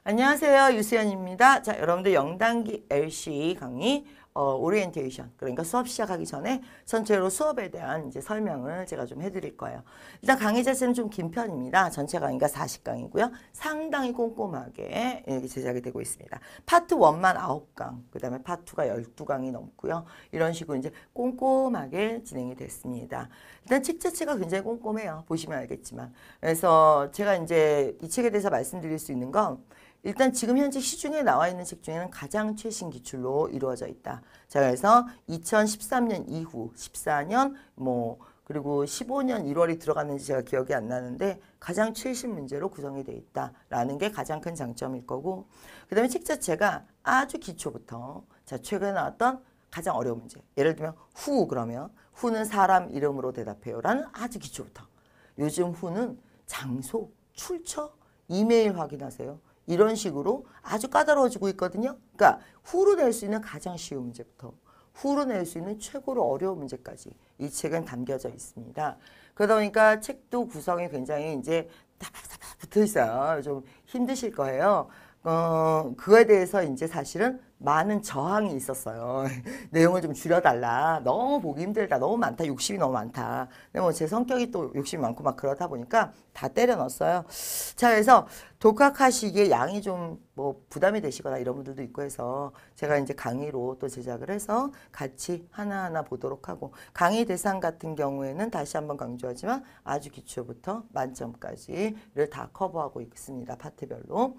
안녕하세요. 유수연입니다. 자, 여러분들 영단기 LC 강의 오리엔테이션, 그러니까 수업 시작하기 전에 전체로 수업에 대한 이제 설명을 제가 좀 해드릴 거예요. 일단 강의 자체는 좀 긴 편입니다. 전체 강의가 40강이고요. 상당히 꼼꼼하게 이렇게 제작이 되고 있습니다. 파트 1만 9강, 그 다음에 파트 2가 12강이 넘고요. 이런 식으로 이제 꼼꼼하게 진행이 됐습니다. 일단 책 자체가 굉장히 꼼꼼해요. 보시면 알겠지만. 그래서 제가 이제 이 책에 대해서 말씀드릴 수 있는 건 일단 지금 현재 시중에 나와 있는 책 중에는 가장 최신 기출로 이루어져 있다. 자, 그래서 2013년 이후 14년 그리고 15년 1월이 들어갔는지 제가 기억이 안 나는데 가장 최신 문제로 구성이 되어 있다라는 게 가장 큰 장점일 거고, 그 다음에 책 자체가 아주 기초부터 자, 최근에 나왔던 가장 어려운 문제, 예를 들면 그러면 후는 사람 이름으로 대답해요라는 아주 기초부터, 요즘 후는 장소, 출처, 이메일 확인하세요, 이런 식으로 아주 까다로워지고 있거든요. 그러니까 후로 낼 수 있는 가장 쉬운 문제부터 후로 낼 수 있는 최고로 어려운 문제까지 이 책은 담겨져 있습니다. 그러다 보니까 책도 구성이 굉장히 이제 다박다박 붙어 있어요. 좀 힘드실 거예요. 그거에 대해서 이제 사실은 많은 저항이 있었어요. 내용을 좀 줄여달라. 너무 보기 힘들다. 너무 많다. 욕심이 너무 많다. 근데 뭐 제 성격이 또 욕심이 많고 막 그러다 보니까 다 때려 넣었어요. 자, 그래서 독학하시기에 양이 좀 부담이 되시거나 이런 분들도 있고 해서 제가 이제 강의로 또 제작을 해서 같이 하나하나 보도록 하고, 강의 대상 같은 경우에는 다시 한번 강조하지만 아주 기초부터 만점까지를 다 커버하고 있습니다. 파트별로.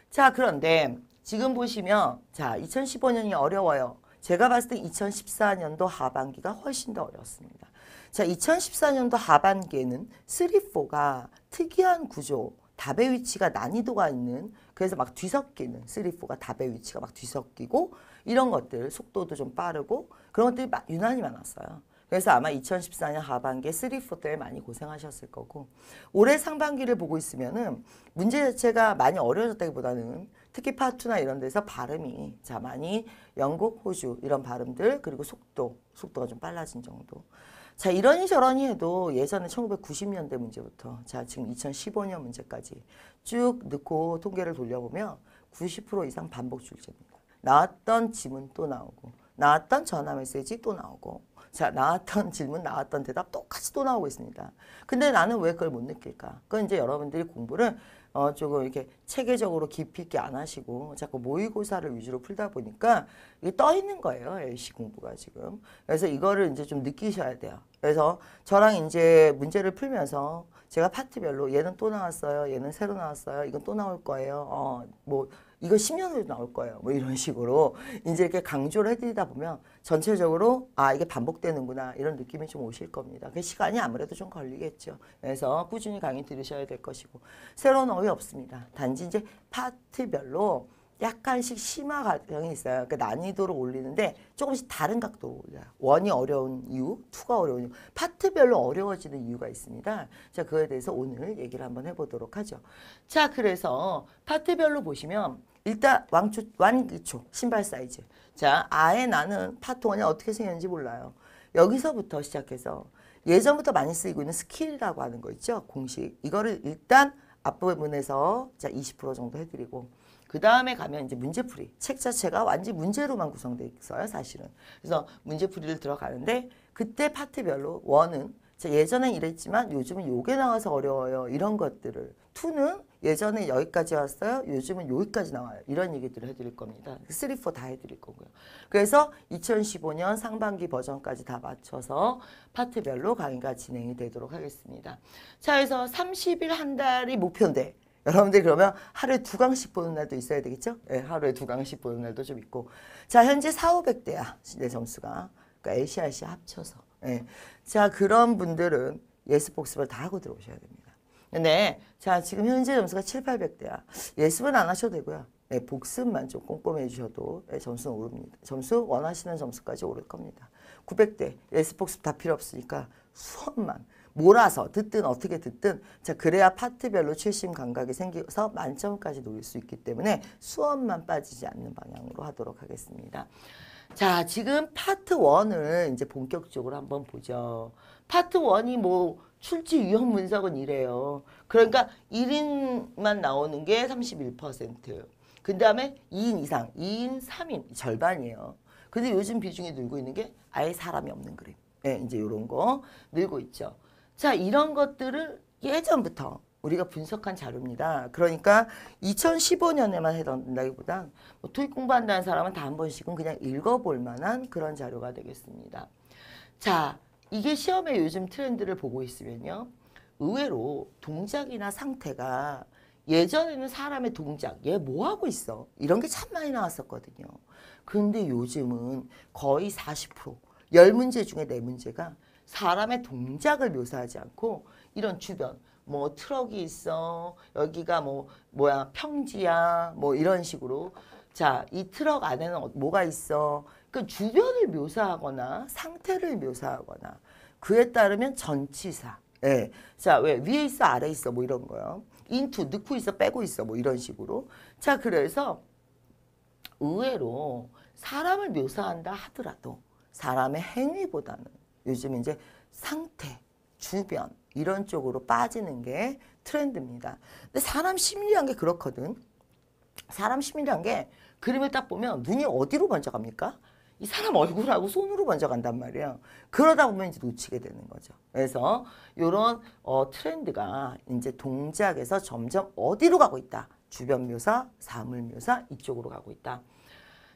자, 그런데 지금 보시면 자, 2015년이 어려워요. 제가 봤을 때 2014년도 하반기가 훨씬 더 어렵습니다. 자, 2014년도 하반기에는 3, 4가 특이한 구조, 답의 위치가 난이도가 있는, 그래서 막 뒤섞이는 3, 4가 답의 위치가 막 뒤섞이고 이런 것들, 속도도 좀 빠르고 그런 것들이 유난히 많았어요. 그래서 아마 2014년 하반기에 3, 4 때문에 많이 고생하셨을 거고, 올해 상반기를 보고 있으면은 문제 자체가 많이 어려졌다기보다는 특히 파트나 이런 데서 발음이 자, 많이 영국, 호주 이런 발음들, 그리고 속도가 좀 빨라진 정도. 자, 이러니 저러니 해도 예전에 1990년대 문제부터 자, 지금 2015년 문제까지 쭉 넣고 통계를 돌려보면 90% 이상 반복 출제입니다. 나왔던 지문 또 나오고, 나왔던 전화 메시지 또 나오고, 자, 나왔던 질문, 나왔던 대답 똑같이 또 나오고 있습니다. 근데 나는 왜 그걸 못 느낄까? 그건 이제 여러분들이 공부를 조금 이렇게 체계적으로 깊이 있게 안 하시고 자꾸 모의고사를 위주로 풀다 보니까 이게 떠 있는 거예요. LC 공부가 지금. 그래서 이거를 이제 좀 느끼셔야 돼요. 그래서 저랑 이제 문제를 풀면서 제가 파트별로 얘는 또 나왔어요. 얘는 새로 나왔어요. 이건 또 나올 거예요. 이거 10년 후에도 나올 거예요. 이런 식으로 이제 이렇게 강조를 해드리다 보면 전체적으로 이게 반복되는구나 이런 느낌이 좀 오실 겁니다. 그 시간이 아무래도 좀 걸리겠죠. 그래서 꾸준히 강의 들으셔야 될 것이고, 새로운 어휘 없습니다. 단지 이제 파트별로 약간씩 심화 과정이 있어요. 그러니까 난이도를 올리는데 조금씩 다른 각도로 올려요. 1이 어려운 이유, 2가 어려운 이유, 파트별로 어려워지는 이유가 있습니다. 자, 그거에 대해서 오늘 얘기를 한번 해보도록 하죠. 자, 그래서 파트별로 보시면 일단 완기초, 신발 사이즈. 자, 아예 나는 파트 1이 어떻게 생겼는지 몰라요. 여기서부터 시작해서 예전부터 많이 쓰이고 있는 스킬이라고 하는 거 있죠. 공식. 이거를 일단 앞부분에서 자, 20% 정도 해드리고, 그 다음에 가면 이제 문제풀이. 책 자체가 완전 문제로만 구성되어 있어요, 사실은. 그래서 문제풀이를 들어가는데 그때 파트별로 1은 예전엔 이랬지만 요즘은 요게 나와서 어려워요. 이런 것들을. 2는 예전에 여기까지 왔어요. 요즘은 여기까지 나와요. 이런 얘기들을 해드릴 겁니다. 3, 4 다 해드릴 거고요. 그래서 2015년 상반기 버전까지 다 맞춰서 파트별로 강의가 진행이 되도록 하겠습니다. 자, 그래서 30일 한 달이 목표인데 여러분들이 그러면 하루에 2강씩 보는 날도 있어야 되겠죠? 네, 하루에 2강씩 보는 날도 좀 있고. 자, 현재 4,500대야. 내 점수가. 그러니까 LCRC 합쳐서. 네. 자, 그런 분들은 예습 복습을 다 하고 들어오셔야 됩니다. 근데 자, 지금 현재 점수가 7,800대야. 예습은 안 하셔도 되고요. 네, 복습만 좀 꼼꼼히 해주셔도 네, 점수는 오릅니다. 점수 원하시는 점수까지 오를 겁니다. 900대 예습 복습 다 필요 없으니까 수업만 몰아서 듣든 어떻게 듣든 자, 그래야 파트별로 최신 감각이 생겨서 만점까지 노릴 수 있기 때문에 수업만 빠지지 않는 방향으로 하도록 하겠습니다. 자, 지금 파트 1을 이제 본격적으로 한번 보죠. 파트 1이 출제 유형 문석은 이래요. 그러니까 1인만 나오는 게 31%. 그 다음에 2인 이상, 2인, 3인 절반이에요. 근데 요즘 비중이 늘고 있는 게 아예 사람이 없는 그림. 네, 이제 이런 거 늘고 있죠. 자, 이런 것들을 예전부터 우리가 분석한 자료입니다. 그러니까 2015년에만 해당된다기보단 뭐 토익 공부한다는 사람은 다 한 번씩은 그냥 읽어볼 만한 그런 자료가 되겠습니다. 자, 이게 시험의 요즘 트렌드를 보고 있으면요. 의외로 동작이나 상태가 예전에는 사람의 동작, 얘 뭐 하고 있어? 이런 게 참 많이 나왔었거든요. 근데 요즘은 거의 40%, 10문제 중에 4문제가 사람의 동작을 묘사하지 않고 이런 주변, 뭐 트럭이 있어, 여기가 뭐야 평지야, 뭐 이런 식으로 자, 이 트럭 안에는 뭐가 있어? 그 주변을 묘사하거나 상태를 묘사하거나 그에 따르면 전치사. 예. 자, 왜 위에 있어, 아래 있어, 뭐 이런 거요. 인투 넣고 있어, 빼고 있어, 뭐 이런 식으로. 자, 그래서 의외로 사람을 묘사한다 하더라도 사람의 행위보다는 요즘 이제 상태, 주변 이런 쪽으로 빠지는 게 트렌드입니다. 근데 사람 심리란 게 그렇거든. 사람 심리란 게 그림을 딱 보면 눈이 어디로 먼저 갑니까? 이 사람 얼굴하고 손으로 먼저 간단 말이에요. 그러다 보면 이제 놓치게 되는 거죠. 그래서 이런 트렌드가 이제 동작에서 점점 어디로 가고 있다. 주변 묘사, 사물 묘사 이쪽으로 가고 있다.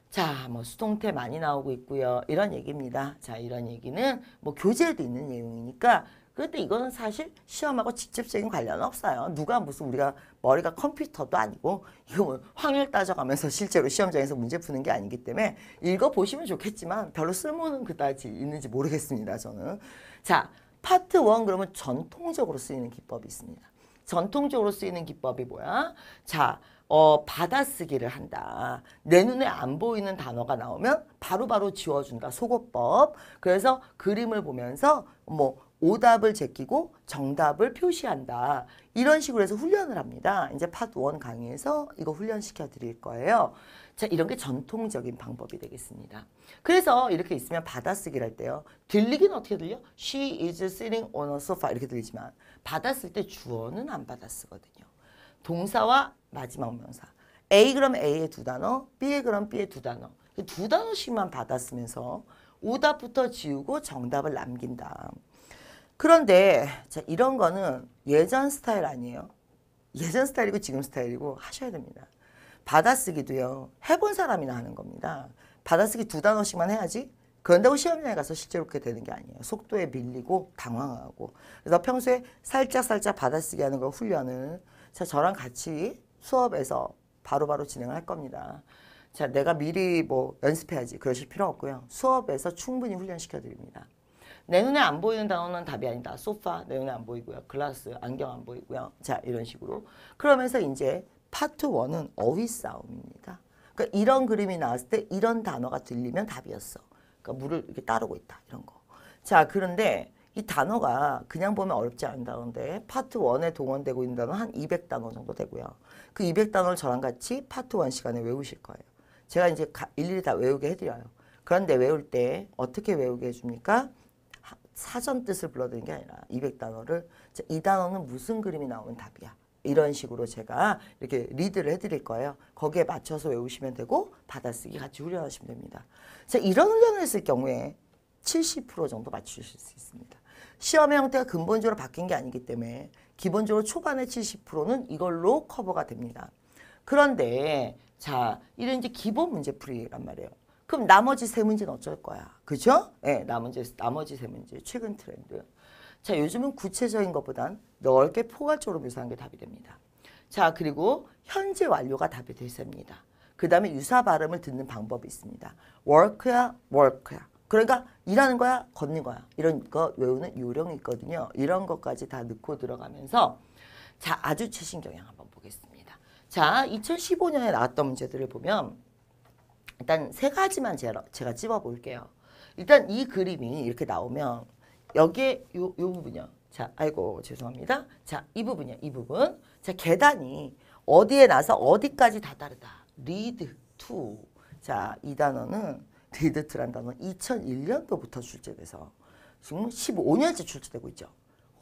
자, 뭐 수동태 많이 나오고 있고요. 이런 얘기입니다. 자, 이런 얘기는 뭐 교재에도 있는 내용이니까 그런데 이거는 사실 시험하고 직접적인 관련은 없어요. 누가 무슨 우리가 머리가 컴퓨터도 아니고 이거 뭐 확률 따져가면서 실제로 시험장에서 문제 푸는 게 아니기 때문에 읽어보시면 좋겠지만 별로 쓸모는 그다지 있는지 모르겠습니다. 저는. 자, 파트 1 그러면 전통적으로 쓰이는 기법이 있습니다. 전통적으로 쓰이는 기법이 뭐야? 자, 받아쓰기를 한다. 내 눈에 안 보이는 단어가 나오면 바로바로 지워준다. 속어법. 그래서 그림을 보면서 뭐 오답을 제끼고 정답을 표시한다. 이런 식으로 해서 훈련을 합니다. 이제 파트 1 강의에서 이거 훈련시켜 드릴 거예요. 자, 이런 게 전통적인 방법이 되겠습니다. 그래서 이렇게 있으면 받아쓰기를 할 때요. 들리긴 어떻게 들려? She is sitting on a sofa 이렇게 들리지만 받았을 때 주어는 안 받아쓰거든요. 동사와 마지막 명사. A 그러면 A의 두 단어, B에 그러면 B의 두 단어. 두 단어씩만 받았으면서 오답부터 지우고 정답을 남긴다. 그런데 자, 이런 거는 예전 스타일 아니에요. 예전 스타일이고 지금 스타일이고 하셔야 됩니다. 받아쓰기도요. 해본 사람이나 하는 겁니다. 받아쓰기 두 단어씩만 해야지. 그런다고 시험장에 가서 실제로 그렇게 되는 게 아니에요. 속도에 밀리고 당황하고. 그래서 평소에 살짝 받아쓰기 하는 거 훈련을 자, 저랑 같이 수업에서 바로바로 진행을 할 겁니다. 자, 내가 미리 뭐 연습해야지 그러실 필요 없고요. 수업에서 충분히 훈련시켜 드립니다. 내 눈에 안 보이는 단어는 답이 아니다. 소파 내 눈에 안 보이고요. 글라스 안경 안 보이고요. 자, 이런 식으로. 그러면서 이제 파트 1은 어휘 싸움입니다. 그러니까 이런 그림이 나왔을 때 이런 단어가 들리면 답이었어. 그러니까 물을 이렇게 따르고 있다. 이런 거. 자, 그런데 이 단어가 그냥 보면 어렵지 않다는데 파트 1에 동원되고 있는 단어는 한 200단어 정도 되고요. 그 200단어를 저랑 같이 파트 1 시간에 외우실 거예요. 제가 이제 일일이 다 외우게 해드려요. 그런데 외울 때 어떻게 외우게 해줍니까? 사전 뜻을 불러드리는 게 아니라 200단어를 이 단어는 무슨 그림이 나오면 답이야. 이런 식으로 제가 이렇게 리드를 해드릴 거예요. 거기에 맞춰서 외우시면 되고 받아쓰기 같이 훈련하시면 됩니다. 자, 이런 훈련을 했을 경우에 70% 정도 맞추실 수 있습니다. 시험의 형태가 근본적으로 바뀐 게 아니기 때문에 기본적으로 초반에 70%는 이걸로 커버가 됩니다. 그런데 자, 이런 이제 기본 문제풀이란 말이에요. 그럼 나머지 세 문제는 어쩔 거야? 그죠? 네, 나머지 세 문제 최근 트렌드. 자, 요즘은 구체적인 것보단 넓게 포괄적으로 묘사한 게 답이 됩니다. 자, 그리고 현재 완료가 답이 되십니다. 그 다음에 유사 발음을 듣는 방법이 있습니다. work야, work야. 그러니까 일하는 거야, 걷는 거야. 이런 거 외우는 요령이 있거든요. 이런 것까지 다 넣고 들어가면서 자, 아주 최신 경향 한번 보겠습니다. 자, 2015년에 나왔던 문제들을 보면 일단 세 가지만 제가 찝어 볼게요. 일단 이 그림이 이렇게 나오면 여기에 요 부분이요. 자, 아이고 죄송합니다. 자, 이 부분이요. 이 부분. 자, 계단이 어디에 나서 어디까지 다 다르다. lead to. 자, 이 단어는 lead to란 단어는 2001년도부터 출제돼서 지금 15년째 출제되고 있죠.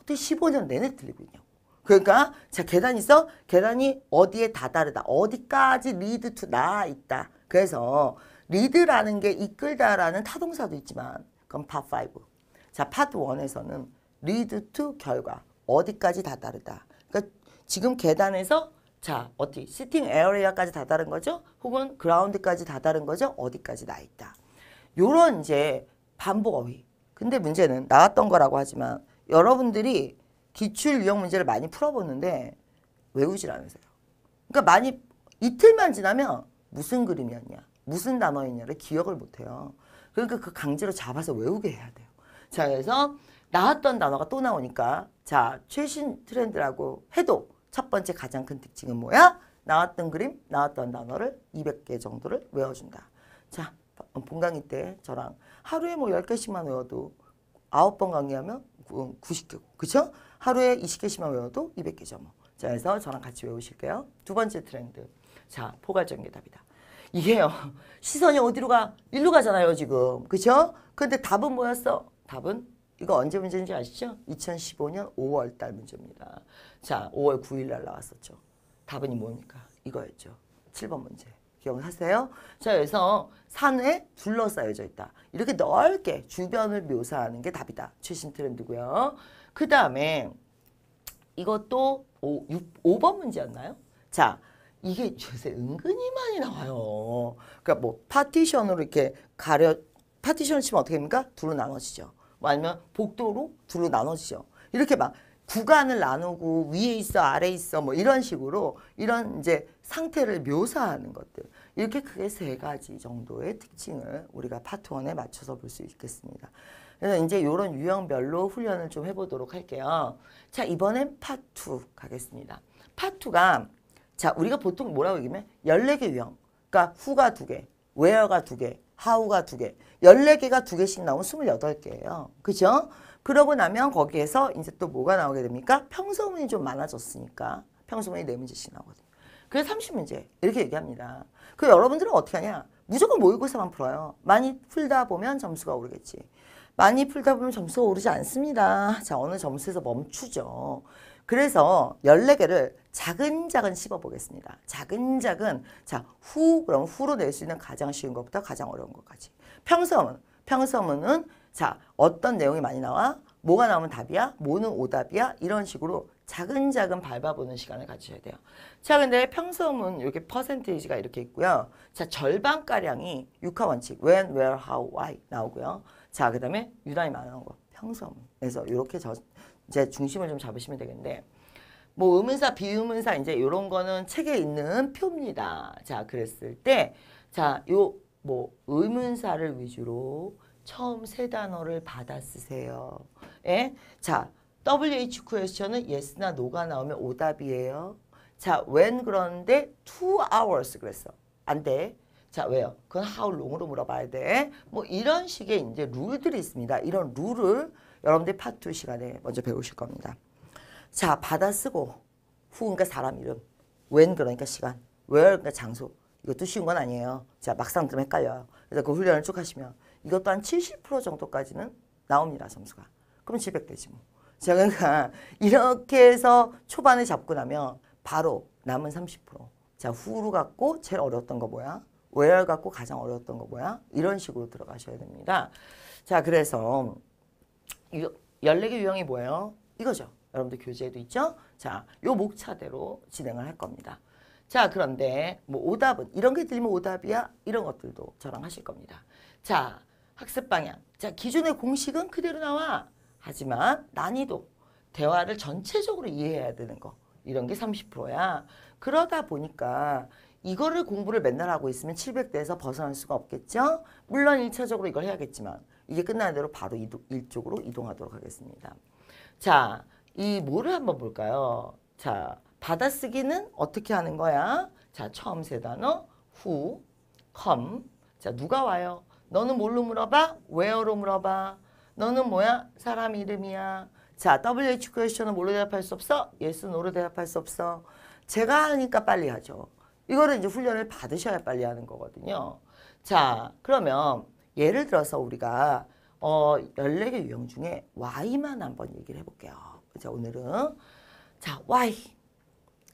어떻게 15년 내내 틀리고 있냐고. 그러니까 자 계단이 있어. 계단이 어디에 다다르다. 어디까지 리드 투 나 있다. 그래서 리드라는 게 이끌다라는 타동사도 있지만 그건 파트 5. 자 파트 1에서는 리드 투 결과. 어디까지 다다르다. 그러니까 지금 계단에서 자 어디 시팅 에어리아까지 다다른 거죠. 혹은 그라운드까지 다다른 거죠. 어디까지 나 있다. 요런 이제 반복 어휘. 근데 문제는 나왔던 거라고 하지만 여러분들이 기출 유형 문제를 많이 풀어보는데 외우질 않으세요. 그러니까 많이 이틀만 지나면 무슨 그림이었냐, 무슨 단어였냐를 기억을 못해요. 그러니까 그 강제로 잡아서 외우게 해야 돼요. 자, 그래서 나왔던 단어가 또 나오니까 자, 최신 트렌드라고 해도 첫 번째 가장 큰 특징은 뭐야? 나왔던 그림, 나왔던 단어를 200개 정도를 외워준다. 자, 본 강의 때 저랑 하루에 뭐 10개씩만 외워도 9번 강의하면 90개, 그쵸? 하루에 20개씩만 외워도 200개죠. 뭐. 자, 그래서 저랑 같이 외우실게요. 두 번째 트렌드. 자, 포괄적인 답이다. 이게요, 시선이 어디로 가? 일로 가잖아요, 지금. 그쵸? 근데 답은 뭐였어? 답은 이거 언제 문제인지 아시죠? 2015년 5월 달 문제입니다. 자, 5월 9일 날 나왔었죠. 답은 뭡니까? 이거였죠. 7번 문제. 기억하세요? 자, 그래서 산에 둘러싸여져 있다. 이렇게 넓게 주변을 묘사하는 게 답이다. 최신 트렌드고요. 그 다음에 이것도 5번 문제였나요? 자, 이게 요새 은근히 많이 나와요. 그러니까 뭐 파티션으로 이렇게 파티션을 치면 어떻게 됩니까? 둘로 나눠지죠. 뭐 아니면 복도로 둘로 나눠지죠. 이렇게 막 구간을 나누고 위에 있어 아래 있어 뭐 이런 식으로 이런 이제 상태를 묘사하는 것들 이렇게 크게 세 가지 정도의 특징을 우리가 파트 1에 맞춰서 볼 수 있겠습니다. 그래서 이제 이런 유형별로 훈련을 좀 해보도록 할게요. 자, 이번엔 파트 2 가겠습니다. 파트 2가 자, 우리가 보통 뭐라고 얘기하면 14개 유형. 그러니까 who가 2개, where가 2개, how가 2개. 14개가 2개씩 나오면 28개예요. 그죠? 그러고 나면 거기에서 이제 또 뭐가 나오게 됩니까? 평서문이 좀 많아졌으니까 평서문이 4문제씩 나오거든요. 그래서 30문제 이렇게 얘기합니다. 그 여러분들은 어떻게 하냐? 무조건 모의고사만 풀어요. 많이 풀다 보면 점수가 오르겠지. 많이 풀다 보면 점수가 오르지 않습니다. 자, 어느 점수에서 멈추죠. 그래서 14개를 차근차근 씹어보겠습니다. 차근차근 자, 그럼 후로 낼 수 있는 가장 쉬운 것부터 가장 어려운 것까지. 평서문은 자, 어떤 내용이 많이 나와? 뭐가 나오면 답이야? 뭐는 오답이야? 이런 식으로 차근차근 밟아보는 시간을 가지셔야 돼요. 자, 근데 평서문 이렇게 퍼센테이지가 이렇게 있고요. 자, 절반가량이 육하원칙 when, where, how, why 나오고요. 자, 그 다음에 유난히 많은 거 평서문. 그래서 이렇게 이제 중심을 좀 잡으시면 되겠는데 뭐 의문사, 비의문사 이제 이런 거는 책에 있는 표입니다. 자, 그랬을 때 자, 요 뭐 의문사를 위주로 처음 세 단어를 받아 쓰세요. 예? 자, WH 퀘스천은 yes나 no가 나오면 오답이에요. 자, when 그러는데 2 hours 그랬어. 안 돼. 자, 왜요? 그건 how long으로 물어봐야 돼. 뭐 이런 식의 이제 룰들이 있습니다. 이런 룰을 여러분들 파트 2 시간에 먼저 배우실 겁니다. 자, 받아 쓰고 who 그러니까 사람 이름, when 그러니까 시간, where 그러니까 장소. 이것도 쉬운 건 아니에요. 자, 막상 좀 헷갈려요. 그래서 그 훈련을 쭉 하시면 이것도 한 70% 정도까지는 나옵니다. 점수가. 그럼 700되지 뭐. 자, 그러니까 이렇게 해서 초반에 잡고 나면 바로 남은 30%. 자, who로 갖고 제일 어려웠던 거 뭐야? where 갖고 가장 어려웠던 거 뭐야? 이런 식으로 들어가셔야 됩니다. 자, 그래서 14개 유형이 뭐예요? 이거죠. 여러분들 교재에도 있죠? 자, 요 목차대로 진행을 할 겁니다. 자, 그런데 뭐 오답은 이런 게 들리면 오답이야? 이런 것들도 저랑 하실 겁니다. 자, 학습 방향. 자, 기존의 공식은 그대로 나와. 하지만 난이도, 대화를 전체적으로 이해해야 되는 거. 이런 게 30%야. 그러다 보니까 이거를 공부를 맨날 하고 있으면 700대에서 벗어날 수가 없겠죠? 물론 1차적으로 이걸 해야겠지만 이게 끝나는 대로 바로 이쪽으로 이동하도록 하겠습니다. 자, 이 뭐를 한번 볼까요? 자, 받아쓰기는 어떻게 하는 거야? 자, 처음 세 단어 who, come. 자, 누가 와요? 너는 뭘로 물어봐? where로 물어봐. 너는 뭐야? 사람 이름이야. 자, WH 퀘스천은 뭘로 대답할 수 없어? yes, no로 대답할 수 없어. 제가 하니까 빨리 하죠. 이거를 이제 훈련을 받으셔야 빨리 하는 거거든요. 자, 그러면 예를 들어서 우리가 14개 유형 중에 Y만 한번 얘기를 해볼게요. 자, 오늘은 자, why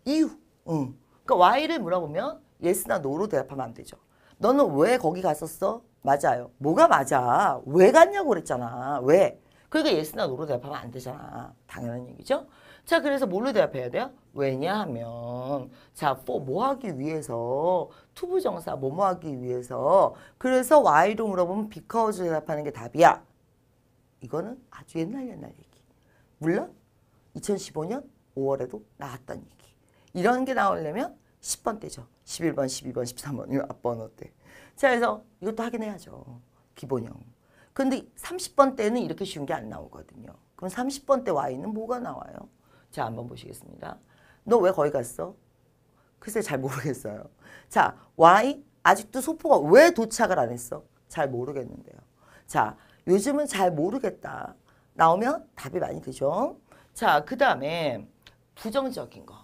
이유. 그러니까 why를 물어보면 yes나 no로 대답하면 안 되죠. 너는 왜 거기 갔었어? 맞아요. 뭐가 맞아? 왜 갔냐고 그랬잖아. 왜? 그러니까 yes나 no로 대답하면 안 되잖아. 당연한 얘기죠. 자, 그래서 뭘로 대답해야 돼요? 왜냐하면 자, for 뭐 하기 위해서 투부정사 뭐뭐 하기 위해서 그래서 why로 물어보면 because 대답하는 게 답이야. 이거는 아주 옛날 얘기. 물론 2015년 5월에도 나왔던 얘기. 이런 게 나오려면 10번 때죠. 11번, 12번, 13번, 이 앞번 어때? 자, 그래서 이것도 확인해야죠. 기본형. 근데 30번 때는 이렇게 쉬운 게 안 나오거든요. 그럼 30번 때 Y는 뭐가 나와요? 자, 한번 보시겠습니다. 너 왜 거기 갔어? 글쎄 잘 모르겠어요. 자, Y 아직도 소포가 왜 도착을 안 했어? 잘 모르겠는데요. 자, 요즘은 잘 모르겠다. 나오면 답이 많이 되죠. 자, 그 다음에 부정적인 거.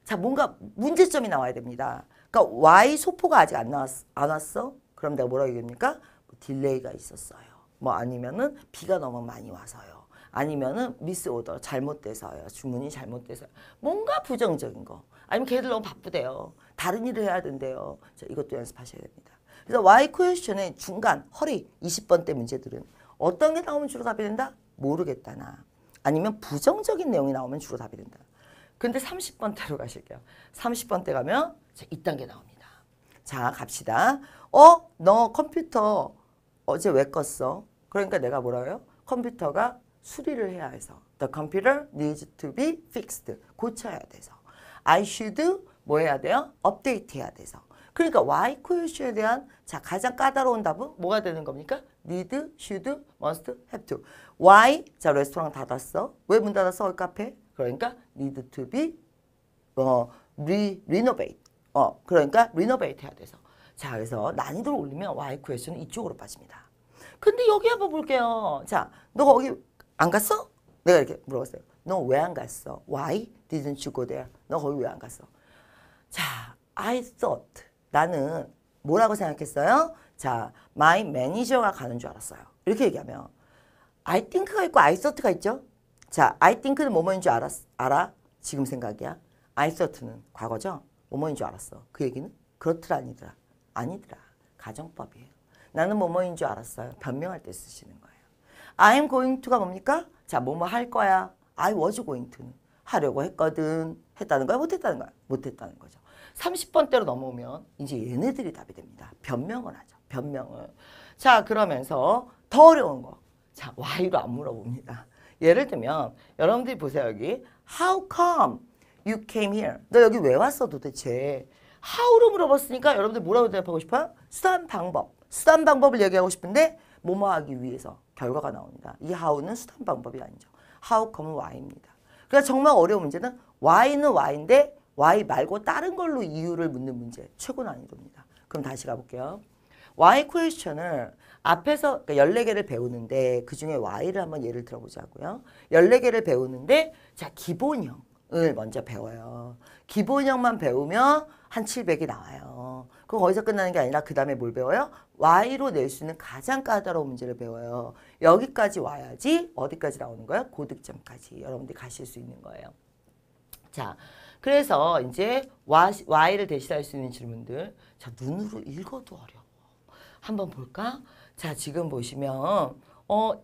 자, 뭔가 문제점이 나와야 됩니다. 그러니까 Y 소포가 아직 안 왔어? 그럼 내가 뭐라고 얘기합니까? 뭐 딜레이가 있었어요. 뭐 아니면은 비가 너무 많이 와서요. 아니면은 미스 오더 잘못돼서요. 주문이 잘못돼서요. 뭔가 부정적인 거. 아니면 걔들 너무 바쁘대요. 다른 일을 해야 된대요. 자, 이것도 연습하셔야 됩니다. 그래서 Y 퀘스천의 중간 허리 20번 대 문제들은 어떤 게 나오면 주로 답이 된다? 모르겠다나. 아니면 부정적인 내용이 나오면 주로 답이 된다. 근데 30번 대로 가실게요. 30번 대 가면 자, 이딴 게 나옵니다. 자, 갑시다. 너 컴퓨터 어제 왜 껐어? 그러니까 내가 뭐라고요? 컴퓨터가 수리를 해야 해서. The computer needs to be fixed. 고쳐야 돼서. I should 뭐 해야 돼요? 업데이트 해야 돼서. 그러니까 Y question에 대한 자, 가장 까다로운 답은 뭐가 되는 겁니까? need, should, must, have to. Why? 자, 레스토랑 닫았어. 왜 문 닫았어? 카페? 그러니까 need to be renovate. 그러니까 renovate 해야 돼서. 자, 그래서 난이도를 올리면 Y question은 이쪽으로 빠집니다. 근데 여기 한번 볼게요. 자, 너 거기 안 갔어? 내가 이렇게 물어봤어요. 너 왜 안 갔어? Why didn't you go there? 너 거기 왜 안 갔어? 자, I thought. 나는 뭐라고 생각했어요? 자, my manager가 가는 줄 알았어요. 이렇게 얘기하면 I think가 있고 I thought가 있죠? 자, I think는 뭐뭐인 줄 알아? 지금 생각이야. I thought는 과거죠? 뭐뭐인 줄 알았어. 그 얘기는 그렇더라 아니더라. 아니더라. 가정법이에요. 나는 뭐뭐인 줄 알았어요. 변명할 때 쓰시는 거예요. I'm going to가 뭡니까? 자, 뭐뭐 할 거야. I was going to는 하려고 했거든. 했다는 거야? 못했다는 거야? 못했다는 거죠. 30번대로 넘어오면 이제 얘네들이 답이 됩니다. 변명을 하죠. 변명을. 자, 그러면서 더 어려운 거. 자, why로 안 물어봅니다. 예를 들면 여러분들이 보세요. 여기 How come you came here? 너 여기 왜 왔어 도대체? How로 물어봤으니까 여러분들 뭐라고 대답하고 싶어요? 수단 방법. 수단 방법을 얘기하고 싶은데 뭐뭐 하기 위해서 결과가 나옵니다. 이 how는 수단 방법이 아니죠. How come은 why입니다. 그러니까 정말 어려운 문제는 why는 why인데 why 말고 다른 걸로 이유를 묻는 문제. 최고 난이도입니다. 그럼 다시 가볼게요. why question을 앞에서 그러니까 14개를 배우는데 그중에 why를 한번 예를 들어보자고요. 14개를 배우는데 자, 기본형을 먼저 배워요. 기본형만 배우면 한 700이 나와요. 그럼 거기서 끝나는 게 아니라 그 다음에 뭘 배워요? Y로 낼 수 있는 가장 까다로운 문제를 배워요. 여기까지 와야지 어디까지 나오는 거예요? 고득점까지 여러분들이 가실 수 있는 거예요. 자, 그래서 이제 Y를 대신할 수 있는 질문들. 자, 눈으로 읽어도 어려워. 한번 볼까? 자, 지금 보시면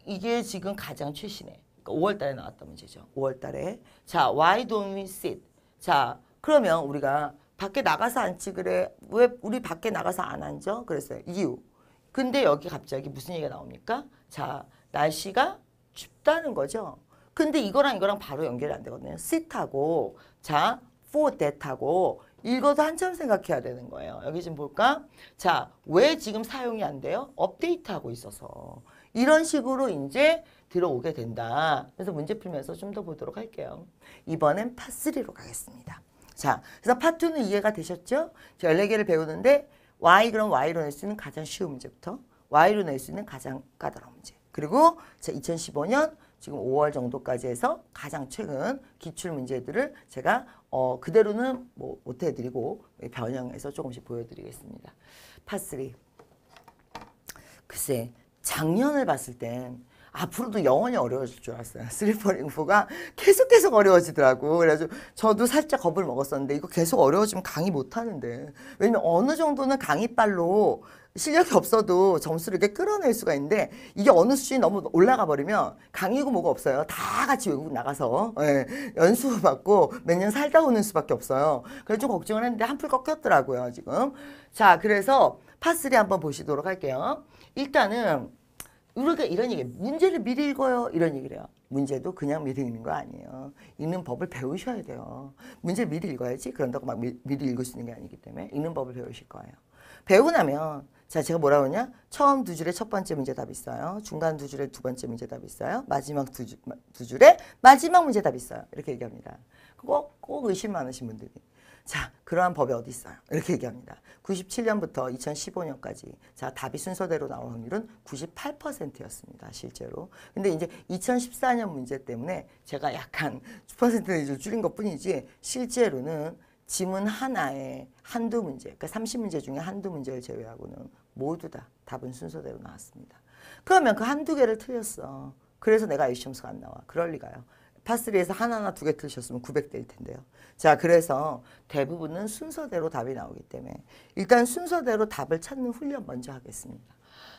이게 지금 가장 최신의 그러니까 5월 달에 나왔던 문제죠. 5월 달에. 자, why don't we sit? 자, 그러면 우리가 밖에 나가서 앉지 그래. 왜 우리 밖에 나가서 안 앉아? 그랬어요. 이유. 근데 여기 갑자기 무슨 얘기가 나옵니까? 자, 날씨가 춥다는 거죠. 근데 이거랑 바로 연결이 안 되거든요. sit하고 자, for that하고 읽어도 한참 생각해야 되는 거예요. 여기 좀 볼까? 자, 왜 지금 사용이 안 돼요? 업데이트하고 있어서. 이런 식으로 이제 들어오게 된다. 그래서 문제 풀면서 좀 더 보도록 할게요. 이번엔 파3로 가겠습니다. 자, 그래서 파2는 이해가 되셨죠? 14개를 배우는데 그럼 Y로 낼 수 있는 가장 쉬운 문제부터 Y로 낼 수 있는 가장 까다로운 문제. 그리고 자, 2015년 지금 5월 정도까지 해서 가장 최근 기출 문제들을 제가 그대로는 뭐 못 해드리고 변형해서 조금씩 보여드리겠습니다. 파3. 글쎄 작년을 봤을 땐 앞으로도 영원히 어려워질 줄 알았어요. 슬리퍼링4가 계속 어려워지더라고. 그래가지고 저도 살짝 겁을 먹었었는데 이거 계속 어려워지면 강의 못하는데. 왜냐면 어느 정도는 강의빨로 실력이 없어도 점수를 이렇게 끌어낼 수가 있는데 이게 어느 수준이 너무 올라가 버리면 강의고 뭐가 없어요. 다 같이 외국 나가서 연수 받고 몇 년 살다 오는 수밖에 없어요. 그래서 좀 걱정을 했는데 한풀 꺾였더라고요 지금. 자, 그래서 파3 한번 보시도록 할게요. 일단은 우리가 이런 얘기, 문제를 미리 읽어요 이런 얘기를 해요. 문제도 그냥 미리 읽는 거 아니에요. 읽는 법을 배우셔야 돼요. 문제 미리 읽어야지 그런다고 막 미리 읽을 수 있는 게 아니기 때문에 읽는 법을 배우실 거예요. 배우고 나면 자, 제가 뭐라고 하냐? 처음 두 줄에 첫 번째 문제답 있어요. 중간 두 줄에 두 번째 문제답 있어요. 마지막 두 줄에 마지막 문제답 있어요. 이렇게 얘기합니다. 꼭 의심 많으신 분들이. 자, 그러한 법이 어디 있어요? 이렇게 얘기합니다. 97년부터 2015년까지 자, 답이 순서대로 나올 확률은 98%였습니다. 실제로. 근데 이제 2014년 문제 때문에 제가 약간 퍼센테이지를 줄인 것뿐이지 실제로는 지문 하나에 한두 문제, 그러니까 30문제 중에 한두 문제를 제외하고는 모두 다 답은 순서대로 나왔습니다. 그러면 그 한두 개를 틀렸어. 그래서 내가 A시 점수가 안 나와. 그럴 리가요. 파3에서 하나나 두 개 틀리셨으면 900대일 텐데요. 자, 그래서 대부분은 순서대로 답이 나오기 때문에 일단 순서대로 답을 찾는 훈련 먼저 하겠습니다.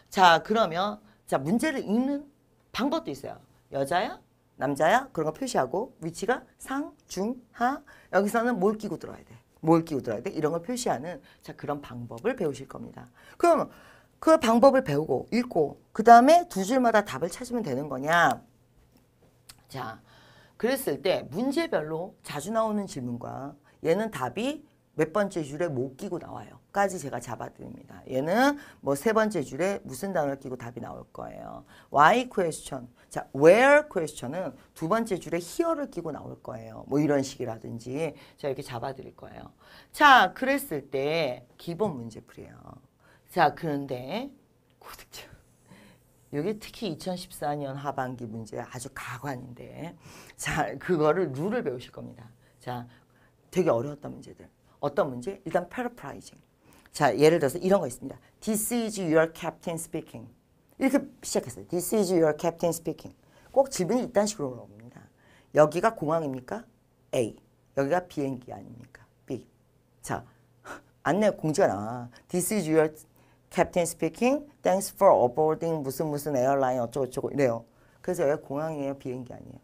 자, 그러면 자, 문제를 읽는 방법도 있어요. 여자야? 남자야? 그런 거 표시하고 위치가 상, 중, 하 여기서는 뭘 끼고 들어야 돼? 뭘 끼고 들어야 돼? 이런 걸 표시하는 자, 그런 방법을 배우실 겁니다. 그럼 그 방법을 배우고 읽고 그 다음에 두 줄마다 답을 찾으면 되는 거냐? 자, 그랬을 때 문제별로 자주 나오는 질문과 얘는 답이 몇 번째 줄에 뭐 끼고 나와요 까지 제가 잡아드립니다. 얘는 뭐 세 번째 줄에 무슨 단어를 끼고 답이 나올 거예요. Why question. 자, where question은 두 번째 줄에 here를 끼고 나올 거예요. 뭐 이런 식이라든지 제가 이렇게 잡아드릴 거예요. 자, 그랬을 때 기본 문제풀이에요. 자, 그런데 고득점. 이게 특히 2014년 하반기 문제 아주 가관인데 자, 그거를 룰을 배우실 겁니다. 자, 되게 어려웠던 문제들. 어떤 문제? 일단 paraphrasing. 자, 예를 들어서 이런 거 있습니다. This is your captain speaking. 이렇게 시작했어요. This is your captain speaking. 꼭 질문이 이딴 식으로 나옵니다. 여기가 공항입니까? A. 여기가 비행기 아닙니까? B. 자, 안내 공지가 나와. This is your captain speaking. Thanks for aboarding 무슨 에어라인 어쩌고저쩌고 이래요. 그래서 여기가 공항이에요? 비행기 아니에요?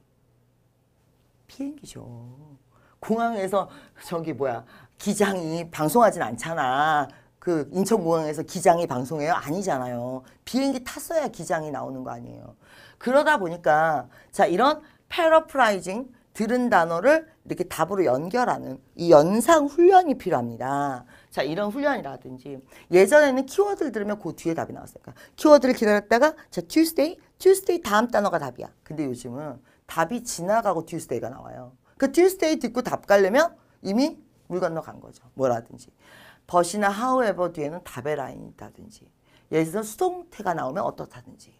비행기죠. 공항에서 저기 뭐야 기장이 방송하진 않잖아. 그 인천공항에서 기장이 방송해요? 아니잖아요. 비행기 탔어야 기장이 나오는 거 아니에요. 그러다 보니까 자, 이런 paraphrasing 들은 단어를 이렇게 답으로 연결하는 이 연상 훈련이 필요합니다. 자, 이런 훈련이라든지 예전에는 키워드를 들으면 그 뒤에 답이 나왔으니까 키워드를 기다렸다가 자, Tuesday 다음 단어가 답이야. 근데 요즘은 답이 지나가고 Tuesday가 나와요. 그 Tuesday 듣고 답 가려면 이미 물 건너 간 거죠. 뭐라든지. but이나 however 뒤에는 답의 라인이 있다든지. 예를 들어서 수동태가 나오면 어떻다든지.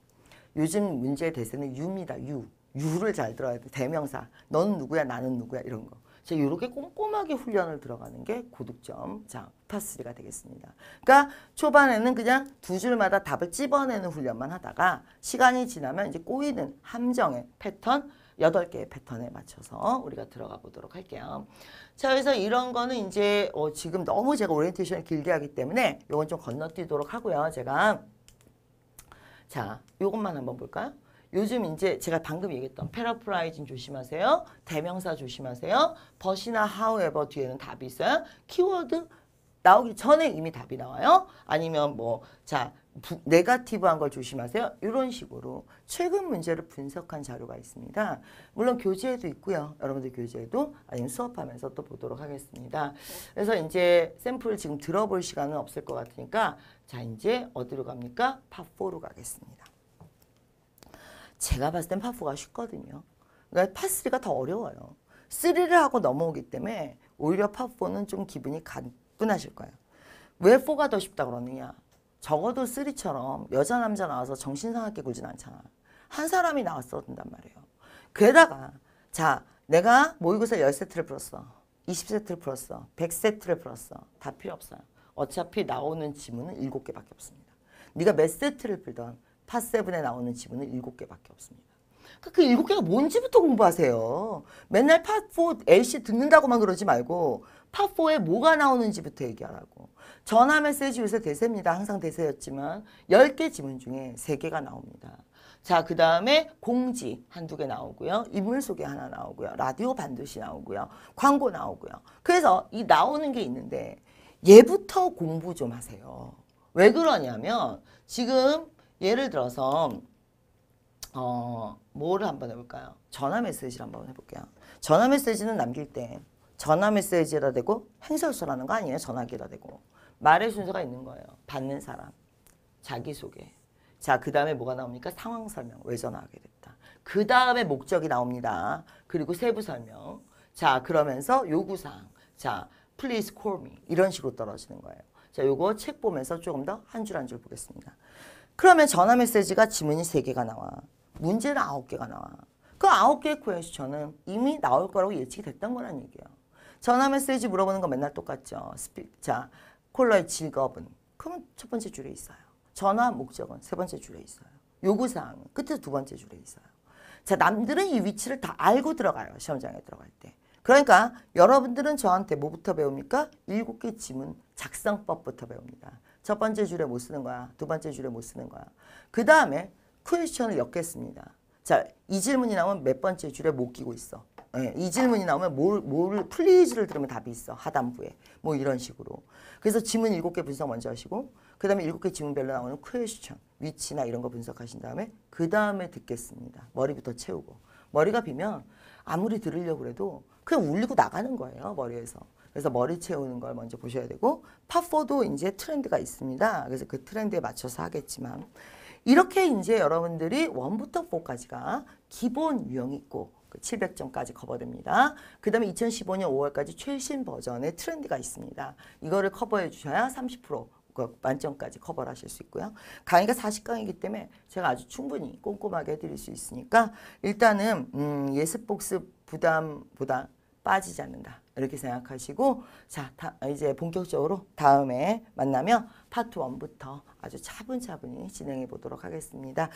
요즘 문제의 대세는 you입니다. you. you를 잘 들어야 돼. 대명사. 너는 누구야 나는 누구야 이런 거. 자, 이렇게 꼼꼼하게 훈련을 들어가는 게 고득점. 자, 파3가 되겠습니다. 그러니까 초반에는 그냥 두 줄마다 답을 찝어내는 훈련만 하다가 시간이 지나면 이제 꼬이는 함정의 패턴 8개의 패턴에 맞춰서 우리가 들어가 보도록 할게요. 자, 그래서 이런 거는 이제 지금 너무 제가 오리엔테이션을 길게 하기 때문에 이건 좀 건너뛰도록 하고요. 제가 자, 이것만 한번 볼까요? 요즘 이제 제가 방금 얘기했던 paraphrasing 조심하세요. 대명사 조심하세요. but이나 however 뒤에는 답이 있어요. 키워드 나오기 전에 이미 답이 나와요. 아니면 뭐 자, 네거티브한 걸 조심하세요. 이런 식으로 최근 문제를 분석한 자료가 있습니다. 물론 교재에도 있고요. 여러분들 교재에도 아니면 수업하면서 또 보도록 하겠습니다. 그래서 이제 샘플을 지금 들어볼 시간은 없을 것 같으니까 자, 이제 어디로 갑니까? 파4로 가겠습니다. 제가 봤을 땐 파4가 쉽거든요. 그러니까 파3가 더 어려워요. 3를 하고 넘어오기 때문에 오히려 파4는 좀 기분이 가뿐하실 거예요. 왜 4가 더 쉽다 그러느냐? 적어도 3처럼 여자 남자 나와서 정신 상하게 굴진 않잖아. 한 사람이 나왔어야 된단 말이에요. 게다가 자, 내가 모의고사 10세트를 풀었어. 20세트를 풀었어. 100세트를 풀었어. 다 필요 없어요. 어차피 나오는 지문은 7개밖에 없습니다. 네가 몇 세트를 풀던 파7에 나오는 지문은 7개밖에 없습니다. 그 7개가 뭔지부터 공부하세요. 맨날 파4 LC 듣는다고만 그러지 말고 파4에 뭐가 나오는지부터 얘기하라고. 전화 메시지 요새 대세입니다. 항상 대세였지만 10개 지문 중에 3개가 나옵니다. 자, 그 다음에 공지 한두 개 나오고요. 인물 소개 하나 나오고요. 라디오 반드시 나오고요. 광고 나오고요. 그래서 이 나오는 게 있는데 얘부터 공부 좀 하세요. 왜 그러냐면 지금 예를 들어서 뭐를 한번 해볼까요? 전화 메시지를 한번 해볼게요. 전화 메시지는 남길 때 전화 메시지라 되고 행설서라는 거 아니에요? 전화기라 되고. 말의 순서가 있는 거예요. 받는 사람, 자기소개. 자, 그 다음에 뭐가 나옵니까? 상황 설명. 왜 전화하게 됐다. 그 다음에 목적이 나옵니다. 그리고 세부 설명. 자, 그러면서 요구사항. 자, please call me. 이런 식으로 떨어지는 거예요. 자, 요거 책 보면서 조금 더 한 줄 한 줄 보겠습니다. 그러면 전화 메시지가 지문이 3개가 나와. 문제는 9개가 나와. 그 9개의 퀘스천은 이미 나올 거라고 예측이 됐던 거란 얘기예요. 전화 메시지 물어보는 거 맨날 똑같죠. 자, 콜러의 직업은? 그러면 첫 번째 줄에 있어요. 전화 목적은 3번째 줄에 있어요. 요구사항은 끝에 2번째 줄에 있어요. 자, 남들은 이 위치를 다 알고 들어가요. 시험장에 들어갈 때. 그러니까 여러분들은 저한테 뭐부터 배웁니까? 7개 지문 작성법부터 배웁니다. 첫 번째 줄에 못 쓰는 거야. 2번째 줄에 못 쓰는 거야. 그 다음에 퀘스천을 엮겠습니다. 자, 이 질문이 나오면 몇 번째 줄에 못 끼고 있어. 네, 이 질문이 나오면 뭘 플리즈를 들으면 답이 있어. 하단부에. 뭐 이런 식으로. 그래서 지문 7개 분석 먼저 하시고 그 다음에 7개 지문별로 나오는 퀘스천, 위치나 이런 거 분석하신 다음에 그 다음에 듣겠습니다. 머리부터 채우고. 머리가 비면 아무리 들으려고 해도 그냥 울리고 나가는 거예요. 머리에서. 그래서 머리 채우는 걸 먼저 보셔야 되고 파4도 이제 트렌드가 있습니다. 그래서 그 트렌드에 맞춰서 하겠지만 이렇게 이제 여러분들이 1부터 4까지가 기본 유형 있고 700점까지 커버됩니다. 그 다음에 2015년 5월까지 최신 버전의 트렌드가 있습니다. 이거를 커버해 주셔야 30% 만점까지 커버를 하실 수 있고요. 강의가 40강이기 때문에 제가 아주 충분히 꼼꼼하게 해드릴 수 있으니까 일단은 예습복습 부담보다 빠지지 않는다. 이렇게 생각하시고 자, 이제 본격적으로 다음에 만나면 파트 1부터 아주 차분차분히 진행해 보도록 하겠습니다.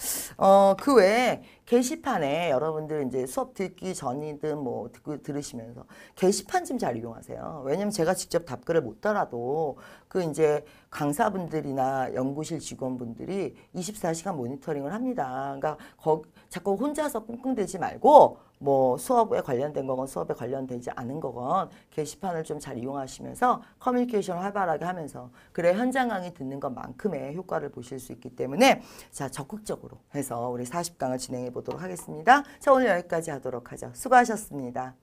그 외에 게시판에 여러분들 이제 수업 듣기 전이든 뭐 들으시면서 게시판 좀 잘 이용하세요. 왜냐면 제가 직접 답글을 못 달아도 그 이제 강사분들이나 연구실 직원분들이 24시간 모니터링을 합니다. 그러니까 자꾸 혼자서 끙끙대지 말고 뭐 수업에 관련된 거건 수업에 관련되지 않은 거건 게시판을 좀 잘 이용하시면서 커뮤니케이션을 활발하게 하면서 그래 현장 강의 듣는 것만큼의 효과를 보실 수 있기 때문에 자 적극적으로 해서 우리 40강을 진행해 보도록 하겠습니다. 자 오늘 여기까지 하도록 하죠. 수고하셨습니다.